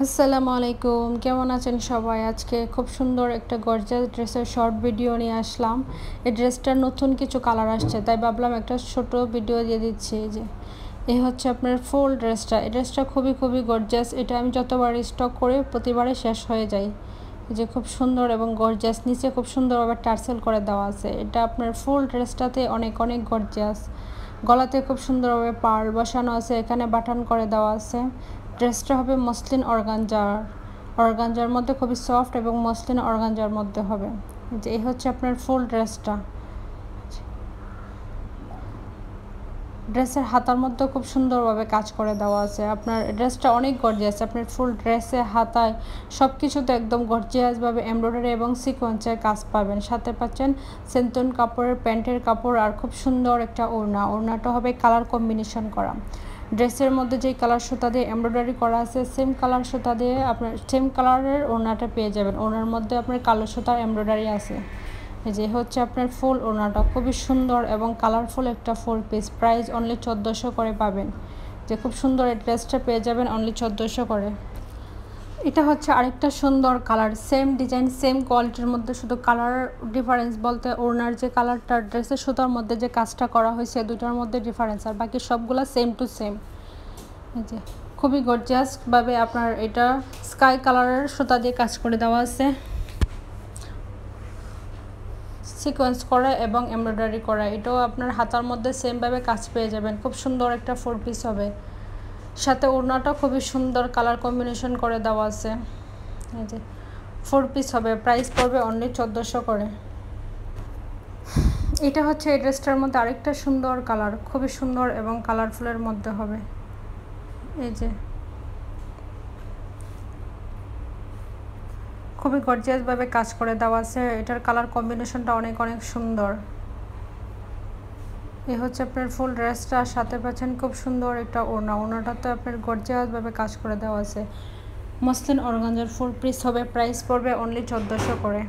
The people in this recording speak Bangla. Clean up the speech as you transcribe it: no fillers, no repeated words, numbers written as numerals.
আসসালামু আলাইকুম, কেমন আছেন সবাই? আজকে খুব সুন্দর একটা গর্জিয়াস ড্রেসের শর্ট ভিডিও নিয়ে আসলাম। এই ড্রেসটার নতুন কিছু কালার আসছে, তাই ভাবলাম একটা ছোট ভিডিও দিয়ে দিচ্ছি। যে এই হচ্ছে আপনার ফুল ড্রেসটা। এই ড্রেসটা খুবই গর্জিয়াস। এটা আমি যতবার স্টক করি প্রতিবারে শেষ হয়ে যায়। যে খুব সুন্দর এবং গর্জিয়াস, নিচে খুব সুন্দরভাবে টার্সেল করে দেওয়া আছে। এটা আপনার ফুল ড্রেসটাতে অনেক গর্জিয়াস। গলাতে খুব সুন্দরভাবে পার্ল বসানো আছে, এখানে বাটন করে দেওয়া আছে। ড্রেসটা হবে মসলিন অর্গানজার মধ্যে, খুবই সফট এবং মসলিন অর্গানজার মধ্যে হবে। যে এই হচ্ছে আপনার ফুল ড্রেসটা। ড্রেসের হাতার মধ্যে খুব সুন্দরভাবে কাজ করে দেওয়া আছে। আপনার ড্রেসটা অনেক গর্জিয়াস। আপনার ফুল ড্রেসে হাতায় সব কিছুতে একদম গর্জিয়াসভাবে এমব্রয়ডারি এবং সিকোয়েন্সের কাজ পাবেন। সাথে পাচ্ছেন সেন্টন কাপড়ের প্যান্টের কাপড় আর খুব সুন্দর একটা ওড়নাটা হবে কালার কম্বিনেশন করা। ড্রেসের মধ্যে যেই কালার সুতা দিয়ে এমব্রয়ডারি করা আছে সেম কালার সুতা দিয়ে আপনার সেম কালারের ওড়নাটা পেয়ে যাবেন। ওড়নার মধ্যে আপনার কালো সুতার এমব্রয়ডারি আছে। এই যে হচ্ছে আপনার ফুল ওড়নাটা, খুবই সুন্দর এবং কালারফুল একটা ফুল পিস। প্রাইস অনলি 1400 করে পাবেন। যে খুব সুন্দর এই ড্রেসটা পেয়ে যাবেন অনলি 1400 করে। এটা হচ্ছে আরেকটা সুন্দর কালার, সেম ডিজাইন সেম কোয়ালিটির মধ্যে, শুধু কালার ডিফারেন্স বলতে ওড়নার যে কালারটা ড্রেসের সুতার মধ্যে যে কাজটা করা হয়েছে দুটার মধ্যে ডিফারেন্স, আর বাকি সবগুলো সেম টু সেম। এই যে খুবই গর্জিয়াসভাবে আপনার এটা স্কাই কালারের সুতা দিয়ে কাজ করে দেওয়া আছে, সিকোয়েন্স করা এবং এমব্রয়ডারি করা। এটাও আপনার হাতার মধ্যে সেমভাবে কাজ পেয়ে যাবেন। খুব সুন্দর একটা ফোর পিস হবে। সাথে ওড়নাটা খুবই সুন্দর কালার কম্বিনেশন করে দেওয়া আছে। এই যে ফোর পিস হবে, প্রাইস পড়বে অনলি 1400 করে। এটা হচ্ছে এই ড্রেসটার মধ্যে আরেকটা সুন্দর কালার, খুবই সুন্দর এবং কালারফুলের মধ্যে হবে। এই যে খুবই গর্জিয়াসভাবে কাজ করে দেওয়া আছে। এটার কালার কম্বিনেশনটা অনেক সুন্দর। এই হচ্ছে আপনার ফুল ড্রেসটা, সাথে পাচ্ছেন খুব সুন্দর একটা ওড়নাটাতে আপনার গর্জিয়াসভাবে কাজ করে দেওয়া আছে। মসলিন অর্গানজার ফুল পিস হবে, প্রাইস পড়বে অনলি 1400 করে।